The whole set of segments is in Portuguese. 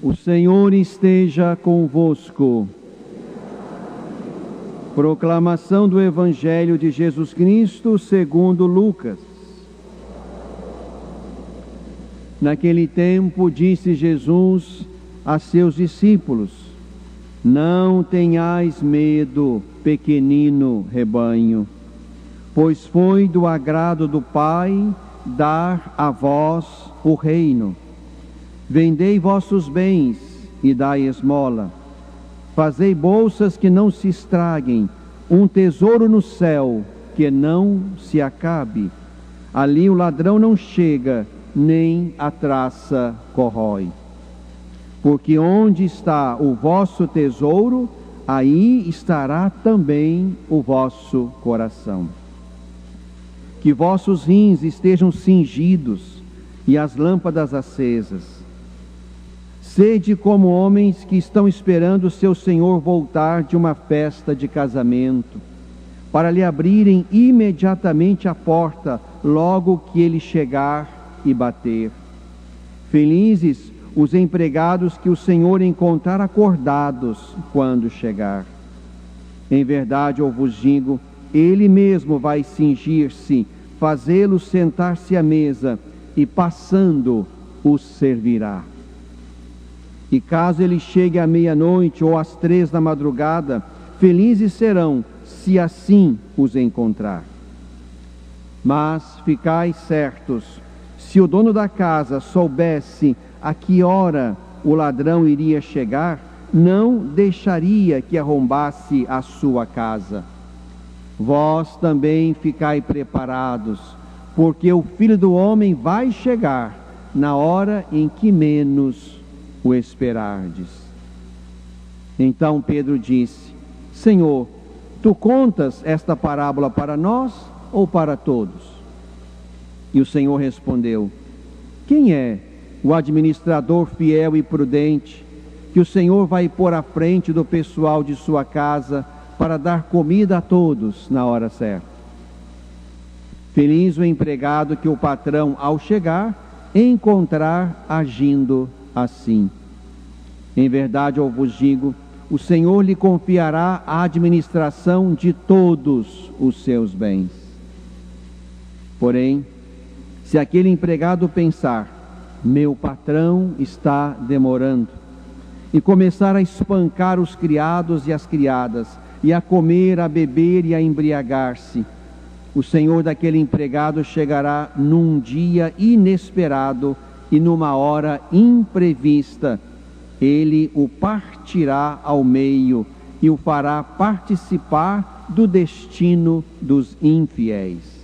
O Senhor esteja convosco. Proclamação do Evangelho de Jesus Cristo segundo Lucas. Naquele tempo disse Jesus a seus discípulos: Não tenhais medo, pequenino rebanho, pois foi do agrado do Pai dar a vós o reino. Vendei vossos bens e dai esmola. Fazei bolsas que não se estraguem, um tesouro no céu que não se acabe. Ali o ladrão não chega, nem a traça corrói. Porque onde está o vosso tesouro, aí estará também o vosso coração. Que vossos rins estejam cingidos e as lâmpadas acesas. Sede como homens que estão esperando seu Senhor voltar de uma festa de casamento, para lhe abrirem imediatamente a porta, logo que ele chegar e bater. Felizes os empregados que o Senhor encontrar acordados quando chegar. Em verdade eu vos digo, ele mesmo vai cingir-se, fazê-los sentar-se à mesa, e passando os servirá. E caso ele chegue à meia-noite ou às 3 da madrugada, felizes serão, se assim os encontrar. Mas ficai certos, se o dono da casa soubesse a que hora o ladrão iria chegar, não deixaria que arrombasse a sua casa. Vós também ficai preparados, porque o Filho do Homem vai chegar na hora em que menos o esperardes. Então Pedro disse: Senhor, tu contas esta parábola para nós ou para todos? E o Senhor respondeu: Quem é o administrador fiel e prudente, que o Senhor vai pôr à frente do pessoal de sua casa para dar comida a todos na hora certa? Feliz o empregado que o patrão, ao chegar, encontrar agindo assim. Em verdade eu vos digo, o Senhor lhe confiará a administração de todos os seus bens. Porém, se aquele empregado pensar: meu patrão está demorando, e começar a espancar os criados e as criadas, e a comer, a beber e a embriagar-se, o senhor daquele empregado chegará num dia inesperado e numa hora imprevista. Ele o partirá ao meio e o fará participar do destino dos infiéis.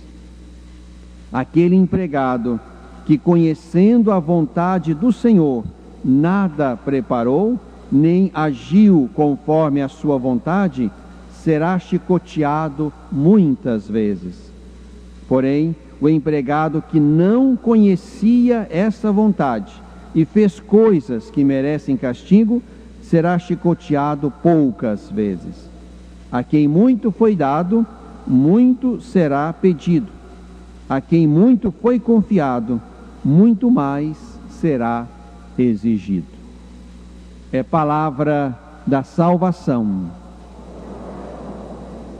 Aquele empregado que, conhecendo a vontade do Senhor, nada preparou, nem agiu conforme a sua vontade, será chicoteado muitas vezes. Porém, o empregado que não conhecia essa vontade e fez coisas que merecem castigo, será chicoteado poucas vezes. A quem muito foi dado, muito será pedido. A quem muito foi confiado, muito mais será exigido. É palavra da salvação.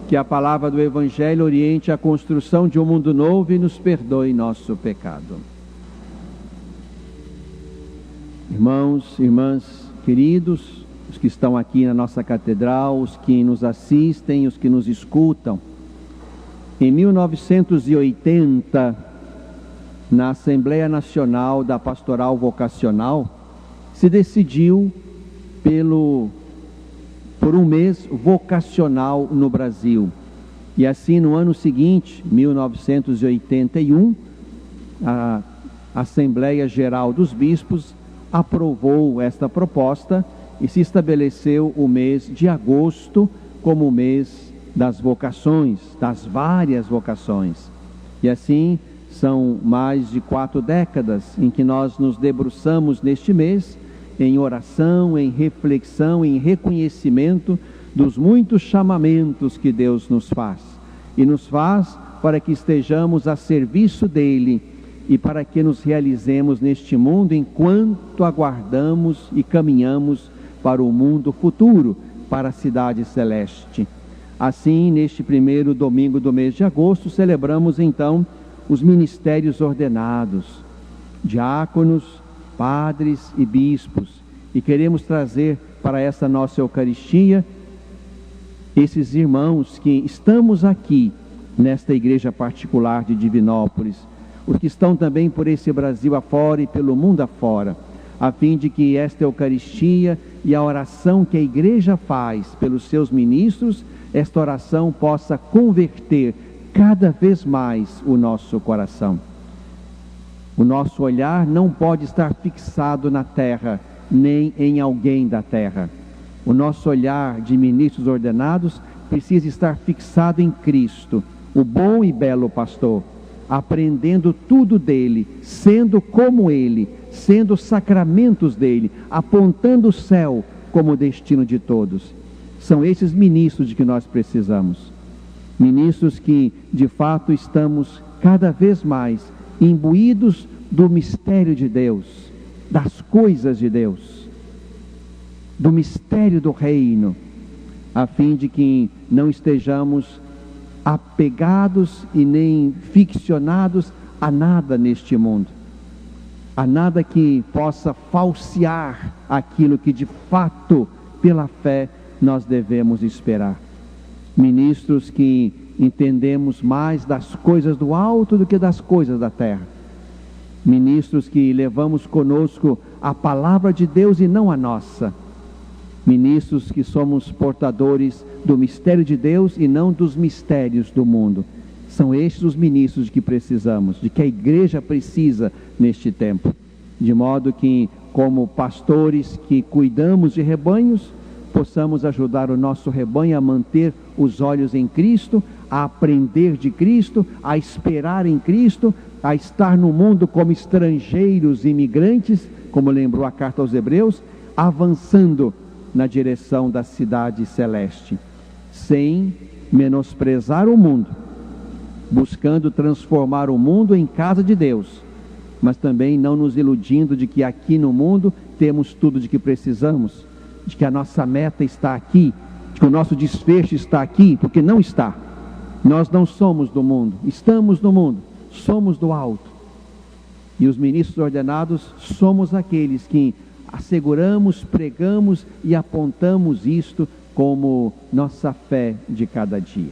Que a palavra do Evangelho oriente a construção de um mundo novo e nos perdoe nosso pecado. Irmãos, irmãs, queridos, os que estão aqui na nossa catedral, os que nos assistem, os que nos escutam, em 1980, na Assembleia Nacional da Pastoral Vocacional, se decidiu por um mês vocacional no Brasil. E assim, no ano seguinte, 1981, a Assembleia Geral dos Bispos aprovou esta proposta e se estabeleceu o mês de agosto como o mês das vocações, das várias vocações. E assim, são mais de 4 décadas em que nós nos debruçamos neste mês em oração, em reflexão, em reconhecimento dos muitos chamamentos que Deus nos faz. E nos faz para que estejamos a serviço dEle, e para que nos realizemos neste mundo enquanto aguardamos e caminhamos para o mundo futuro, para a cidade celeste. Assim, neste primeiro domingo do mês de agosto, celebramos então os ministérios ordenados, diáconos, padres e bispos, e queremos trazer para essa nossa Eucaristia esses irmãos que estamos aqui nesta igreja particular de Divinópolis, os que estão também por esse Brasil afora e pelo mundo afora, a fim de que esta Eucaristia e a oração que a igreja faz pelos seus ministros, esta oração possa converter cada vez mais o nosso coração. O nosso olhar não pode estar fixado na terra, nem em alguém da terra. O nosso olhar de ministros ordenados precisa estar fixado em Cristo, o bom e belo pastor, aprendendo tudo dele, sendo como ele, sendo sacramentos dele, apontando o céu como destino de todos. São esses ministros de que nós precisamos. Ministros que, de fato, estamos cada vez mais imbuídos do mistério de Deus, das coisas de Deus, do mistério do reino, a fim de que não estejamos apegados e nem ficcionados a nada neste mundo, a nada que possa falsear aquilo que de fato, pela fé, nós devemos esperar. Ministros que entendemos mais das coisas do alto do que das coisas da terra. Ministros que levamos conosco a palavra de Deus e não a nossa. Ministros que somos portadores do mistério de Deus e não dos mistérios do mundo. São estes os ministros de que precisamos, de que a igreja precisa neste tempo. De modo que, como pastores que cuidamos de rebanhos, possamos ajudar o nosso rebanho a manter os olhos em Cristo, a aprender de Cristo, a esperar em Cristo, a estar no mundo como estrangeiros, imigrantes, como lembrou a carta aos Hebreus, avançando na direção da cidade celeste, sem menosprezar o mundo, buscando transformar o mundo em casa de Deus, mas também não nos iludindo de que aqui no mundo temos tudo de que precisamos, de que a nossa meta está aqui, de que o nosso desfecho está aqui, porque não está. Nós não somos do mundo, estamos no mundo, somos do alto. E os ministros ordenados somos aqueles que asseguramos, pregamos e apontamos isto como nossa fé de cada dia.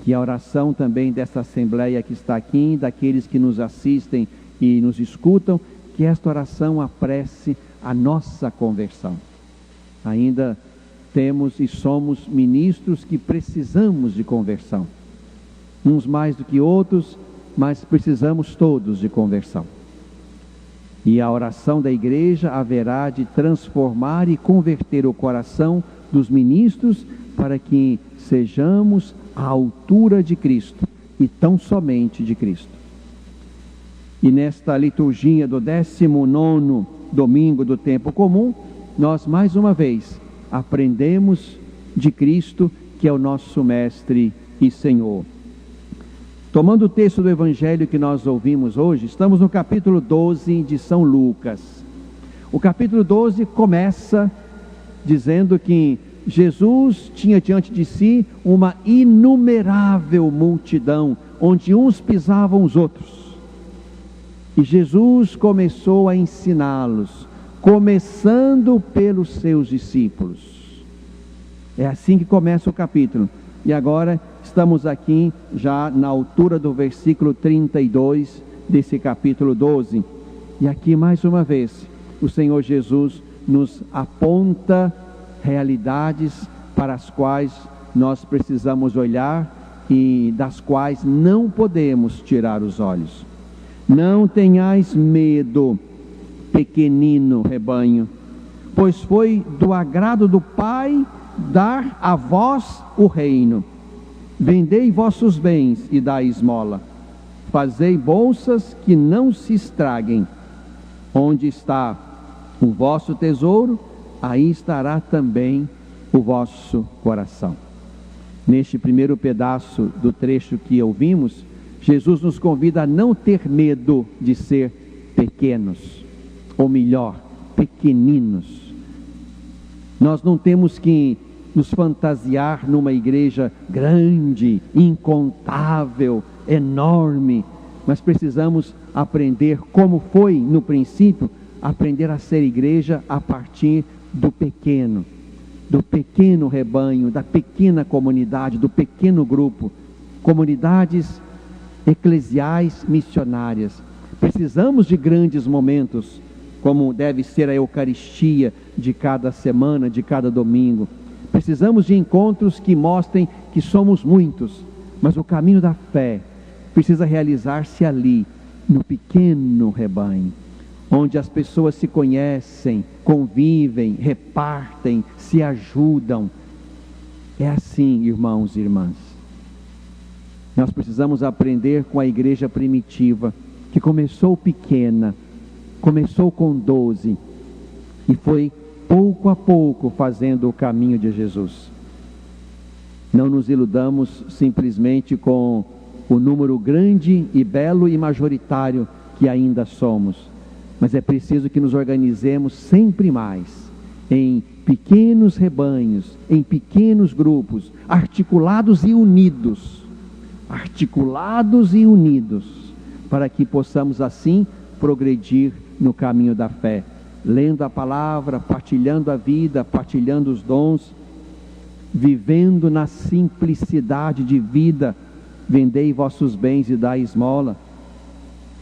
Que a oração também desta Assembleia que está aqui, daqueles que nos assistem e nos escutam, que esta oração apresse a nossa conversão. Ainda temos e somos ministros que precisamos de conversão. Uns mais do que outros, mas precisamos todos de conversão. E a oração da igreja haverá de transformar e converter o coração dos ministros para que sejamos à altura de Cristo e tão somente de Cristo. E nesta liturgia do 19º domingo do tempo comum, nós mais uma vez aprendemos de Cristo, que é o nosso Mestre e Senhor. Tomando o texto do Evangelho que nós ouvimos hoje, estamos no capítulo 12 de São Lucas. O capítulo 12 começa dizendo que Jesus tinha diante de si uma inumerável multidão, onde uns pisavam os outros. E Jesus começou a ensiná-los, começando pelos seus discípulos. É assim que começa o capítulo. E agora estamos aqui já na altura do versículo 32 desse capítulo 12. E aqui mais uma vez o Senhor Jesus nos aponta realidades para as quais nós precisamos olhar e das quais não podemos tirar os olhos. Não tenhais medo, pequenino rebanho, pois foi do agrado do Pai dar a vós o reino. Vendei vossos bens e dai esmola. Fazei bolsas que não se estraguem. Onde está o vosso tesouro, aí estará também o vosso coração. Neste primeiro pedaço do trecho que ouvimos, Jesus nos convida a não ter medo de ser pequenos, ou melhor, pequeninos. Nós não temos que nos fantasiar numa igreja grande, incontável, enorme, mas precisamos aprender, como foi no princípio, aprender a ser igreja a partir do pequeno rebanho, da pequena comunidade, do pequeno grupo, comunidades eclesiais missionárias. Precisamos de grandes momentos, como deve ser a Eucaristia de cada semana, de cada domingo. Precisamos de encontros que mostrem que somos muitos, mas o caminho da fé precisa realizar-se ali, no pequeno rebanho, onde as pessoas se conhecem, convivem, repartem, se ajudam. É assim, irmãos e irmãs. Nós precisamos aprender com a igreja primitiva, que começou pequena, começou com 12, e foi pouco a pouco fazendo o caminho de Jesus. Não nos iludamos simplesmente com o número grande e belo e majoritário que ainda somos, mas é preciso que nos organizemos sempre mais, em pequenos rebanhos, em pequenos grupos, articulados e unidos, para que possamos assim progredir no caminho da fé, lendo a palavra, partilhando a vida, partilhando os dons, vivendo na simplicidade de vida. Vendei vossos bens e dai esmola,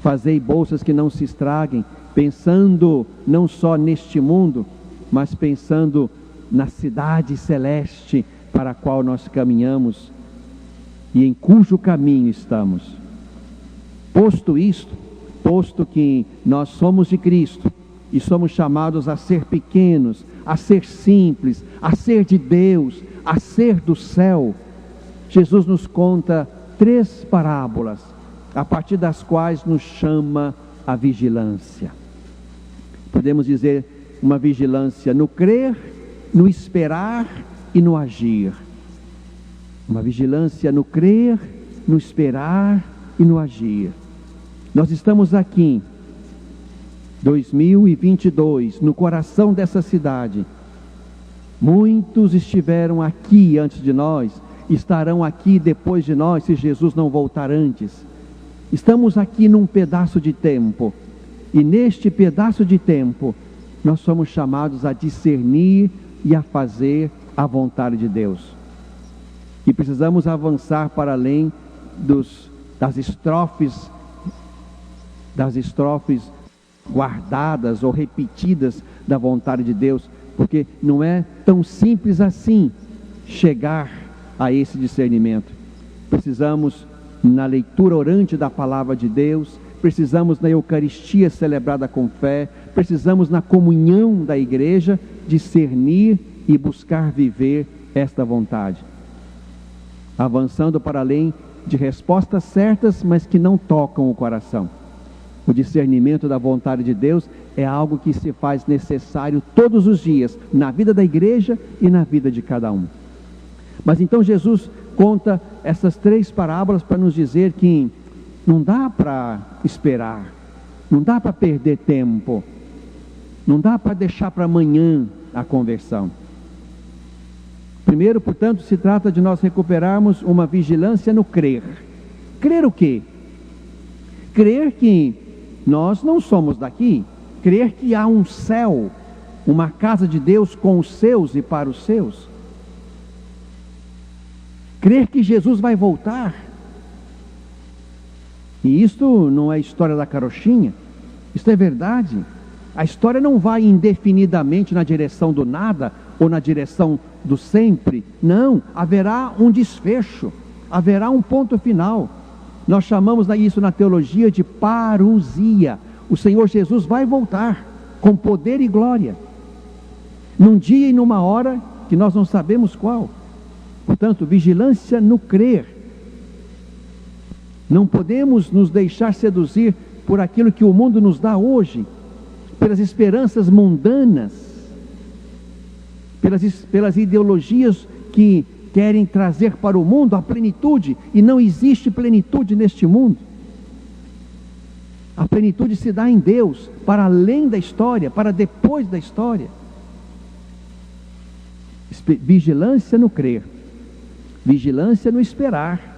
fazei bolsas que não se estraguem, pensando não só neste mundo, mas pensando na cidade celeste para a qual nós caminhamos e em cujo caminho estamos. Posto isto, posto que nós somos de Cristo e somos chamados a ser pequenos, a ser simples, a ser de Deus, a ser do céu, Jesus nos conta 3 parábolas, a partir das quais nos chama a vigilância. Podemos dizer uma vigilância no crer, no esperar e no agir. Uma vigilância no crer, no esperar e no agir. Nós estamos aqui, 2022, no coração dessa cidade. Muitos estiveram aqui antes de nós, estarão aqui depois de nós, se Jesus não voltar antes. Estamos aqui num pedaço de tempo, e neste pedaço de tempo, nós somos chamados a discernir e a fazer a vontade de Deus. E precisamos avançar para além das estrofes guardadas ou repetidas da vontade de Deus, porque não é tão simples assim chegar a esse discernimento. Precisamos, na leitura orante da palavra de Deus, precisamos na Eucaristia celebrada com fé, precisamos na comunhão da igreja discernir e buscar viver esta vontade, avançando para além de respostas certas, mas que não tocam o coração. O discernimento da vontade de Deus é algo que se faz necessário todos os dias, na vida da igreja e na vida de cada um. Mas então Jesus conta essas 3 parábolas para nos dizer que não dá para esperar, não dá para perder tempo, não dá para deixar para amanhã a conversão. Primeiro, portanto, se trata de nós recuperarmos uma vigilância no crer. Crer o quê? Crer que nós não somos daqui, crer que há um céu, uma casa de Deus com os seus e para os seus. Crer que Jesus vai voltar. E isto não é história da carochinha, isto é verdade. A história não vai indefinidamente na direção do nada ou na direção do sempre. Não, haverá um desfecho, haverá um ponto final. Nós chamamos isso na teologia de parousia. O Senhor Jesus vai voltar com poder e glória, num dia e numa hora que nós não sabemos qual. Portanto, vigilância no crer. Não podemos nos deixar seduzir por aquilo que o mundo nos dá hoje, pelas esperanças mundanas, pelas ideologias que querem trazer para o mundo a plenitude, e não existe plenitude neste mundo. A plenitude se dá em Deus, para além da história, para depois da história. Vigilância no crer, vigilância no esperar,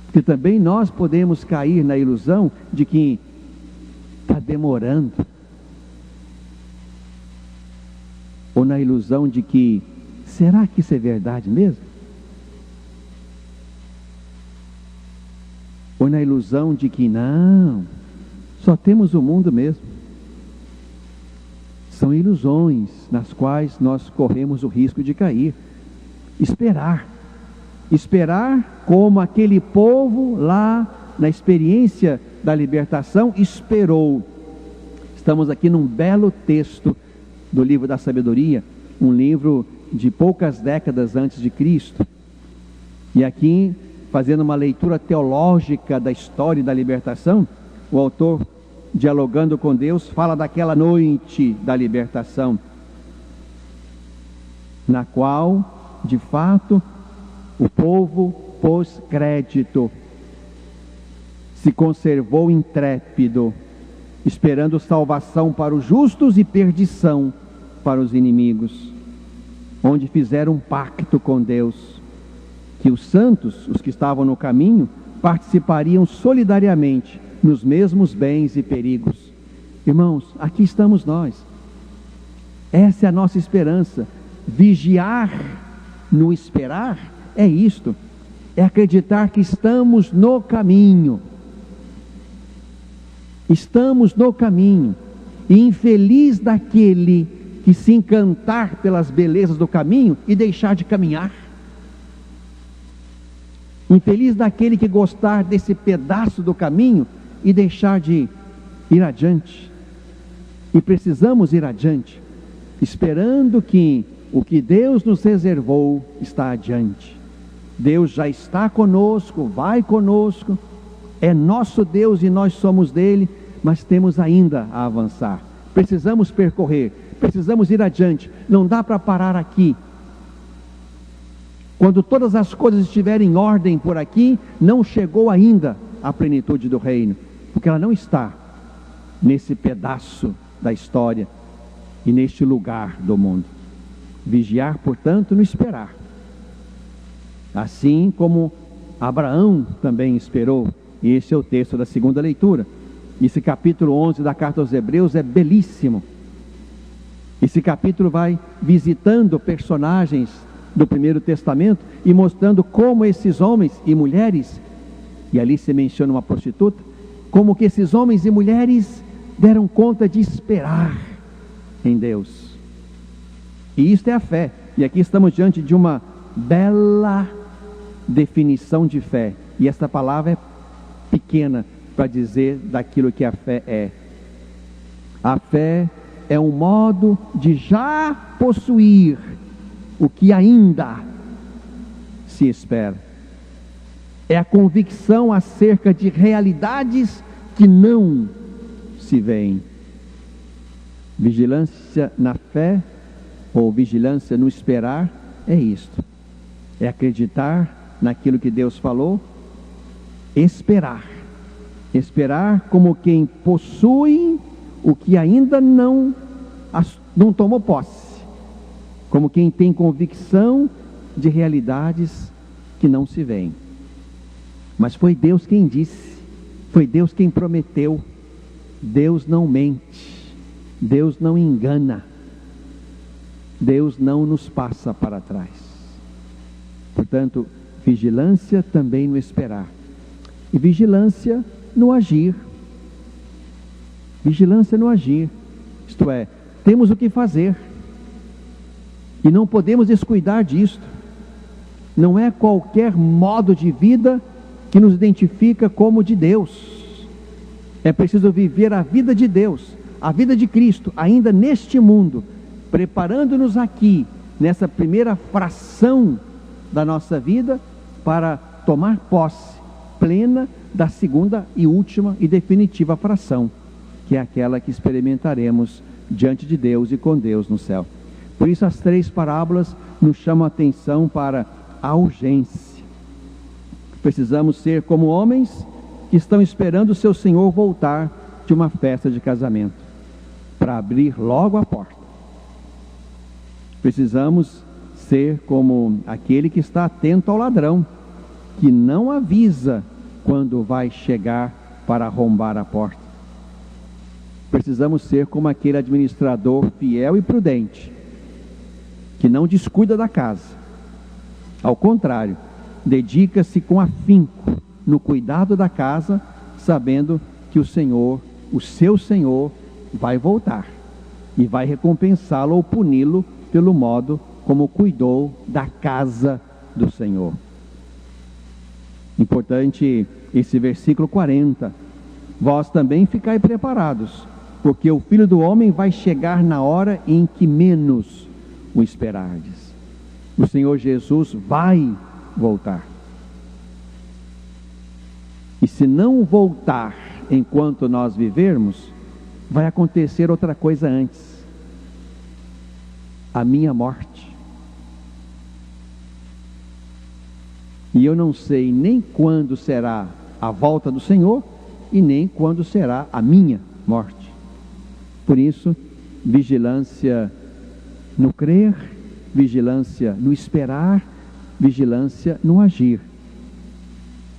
porque também nós podemos cair na ilusão de que está demorando, ou na ilusão de que, será que isso é verdade mesmo? Ou na ilusão de que não, só temos o mundo mesmo. São ilusões nas quais nós corremos o risco de cair. Esperar como aquele povo lá na experiência da libertação esperou. Estamos aqui num belo texto do livro da sabedoria, um livro de poucas décadas antes de Cristo. E aqui, fazendo uma leitura teológica da história da libertação, o autor, dialogando com Deus, fala daquela noite da libertação, na qual, de fato, o povo pôs crédito, se conservou intrépido, esperando salvação para os justos e perdição para os inimigos, onde fizeram um pacto com Deus, que os santos, os que estavam no caminho, participariam solidariamente nos mesmos bens e perigos. Irmãos, aqui estamos nós. Essa é a nossa esperança. Vigiar no esperar é isto, é acreditar que estamos no caminho. Estamos no caminho, e infeliz daquele que se encantar pelas belezas do caminho e deixar de caminhar. Infeliz daquele que gostar desse pedaço do caminho e deixar de ir adiante. E precisamos ir adiante, esperando que o que Deus nos reservou está adiante. Deus já está conosco, vai conosco, é nosso Deus e nós somos dele, mas temos ainda a avançar. Precisamos percorrer, precisamos ir adiante, não dá para parar aqui. Quando todas as coisas estiverem em ordem por aqui, não chegou ainda a plenitude do reino, porque ela não está nesse pedaço da história e neste lugar do mundo. Vigiar, portanto, no esperar. Assim como Abraão também esperou, e esse é o texto da segunda leitura. Esse capítulo 11 da carta aos Hebreus é belíssimo. Esse capítulo vai visitando personagens do Primeiro Testamento e mostrando como esses homens e mulheres, e ali se menciona uma prostituta, como que esses homens e mulheres deram conta de esperar em Deus. E isto é a fé. E aqui estamos diante de uma bela definição de fé. E esta palavra é pequena para dizer daquilo que a fé é. A fé é um modo de já possuir o que ainda se espera. É a convicção acerca de realidades que não se veem. Vigilância na fé, ou vigilância no esperar, é isto. É acreditar naquilo que Deus falou, esperar. Esperar como quem possui o que ainda não tomou posse. Como quem tem convicção de realidades que não se veem. Mas foi Deus quem disse, foi Deus quem prometeu. Deus não mente, Deus não engana, Deus não nos passa para trás. Portanto, vigilância também no esperar, e vigilância no agir. Vigilância no agir, isto é, temos o que fazer, e não podemos descuidar disto. Não é qualquer modo de vida que nos identifica como de Deus. É preciso viver a vida de Deus, a vida de Cristo, ainda neste mundo, preparando-nos aqui, nessa primeira fração da nossa vida, para tomar posse plena da segunda e última e definitiva fração, que é aquela que experimentaremos diante de Deus e com Deus no céu. Por isso as 3 parábolas nos chamam a atenção para a urgência. Precisamos ser como homens que estão esperando o seu Senhor voltar de uma festa de casamento, para abrir logo a porta. Precisamos ser como aquele que está atento ao ladrão, que não avisa quando vai chegar para arrombar a porta. Precisamos ser como aquele administrador fiel e prudente, que não descuida da casa. Ao contrário, dedica-se com afinco no cuidado da casa, sabendo que o Senhor, o seu Senhor, vai voltar e vai recompensá-lo ou puni-lo pelo modo como cuidou da casa do Senhor. Importante esse versículo 40. Vós também ficai preparados, porque o Filho do Homem vai chegar na hora em que menos o esperardes. O Senhor Jesus vai voltar. E se não voltar enquanto nós vivermos, vai acontecer outra coisa antes: a minha morte. E eu não sei nem quando será a volta do Senhor e nem quando será a minha morte. Por isso, vigilância no crer, vigilância no esperar, vigilância no agir,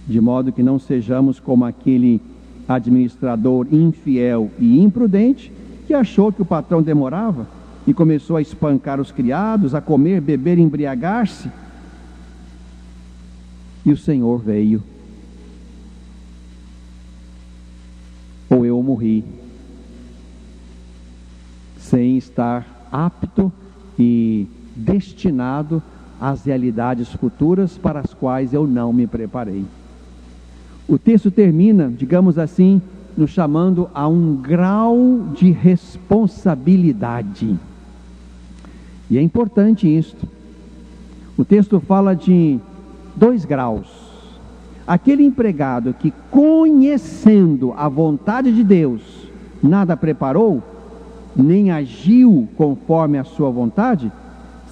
de modo que não sejamos como aquele administrador infiel e imprudente que achou que o patrão demorava e começou a espancar os criados, a comer, beber e embriagar-se. E o Senhor veio. Ou eu morri sem estar apto e destinado às realidades futuras para as quais eu não me preparei. O texto termina, digamos assim, nos chamando a um grau de responsabilidade. E é importante isto. O texto fala de 2 graus. Aquele empregado que, conhecendo a vontade de Deus, nada preparou, nem agiu conforme a sua vontade,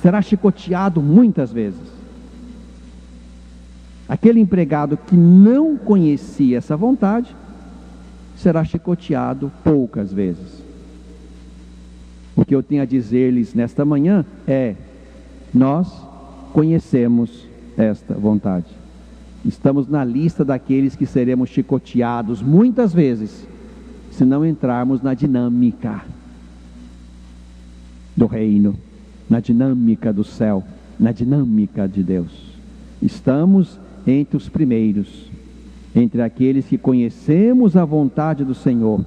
será chicoteado muitas vezes. Aquele empregado que não conhecia essa vontade, será chicoteado poucas vezes. O que eu tenho a dizer-lhes nesta manhã é: nós conhecemos esta vontade. Estamos na lista daqueles que seremos chicoteados muitas vezes, se não entrarmos na dinâmica do reino, na dinâmica do céu, na dinâmica de Deus. Estamos entre os primeiros, entre aqueles que conhecemos a vontade do Senhor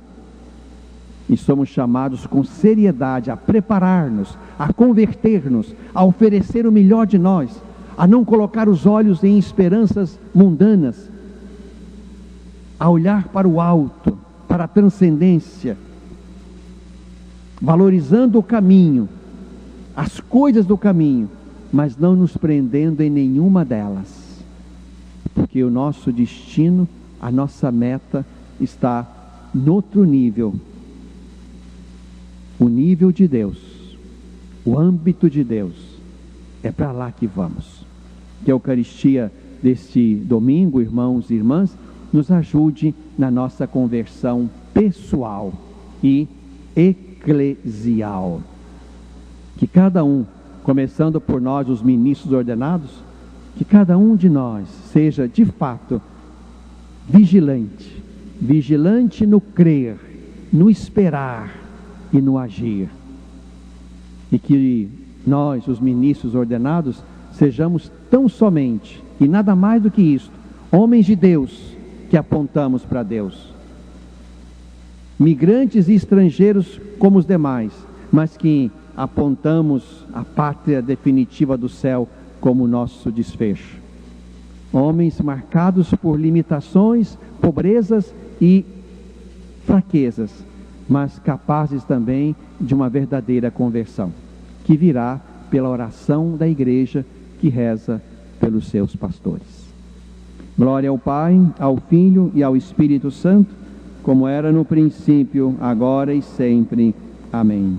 e somos chamados com seriedade a preparar-nos, a converter-nos, a oferecer o melhor de nós, a não colocar os olhos em esperanças mundanas, a olhar para o alto, para a transcendência, valorizando o caminho, as coisas do caminho, mas não nos prendendo em nenhuma delas, porque o nosso destino, a nossa meta está noutro nível, o nível de Deus, o âmbito de Deus. É para lá que vamos. Que a Eucaristia deste domingo, irmãos e irmãs, nos ajude na nossa conversão pessoal e eclesial. Que cada um, começando por nós, os ministros ordenados, que cada um de nós seja de fato vigilante, vigilante no crer, no esperar e no agir. E que nós, os ministros ordenados, sejamos tão somente, e nada mais do que isto, homens de Deus, que apontamos para Deus. Migrantes e estrangeiros como os demais, mas que apontamos a pátria definitiva do céu como nosso desfecho. Homens marcados por limitações, pobrezas e fraquezas, mas capazes também de uma verdadeira conversão, que virá pela oração da igreja que reza pelos seus pastores. Glória ao Pai, ao Filho e ao Espírito Santo, como era no princípio, agora e sempre. Amém.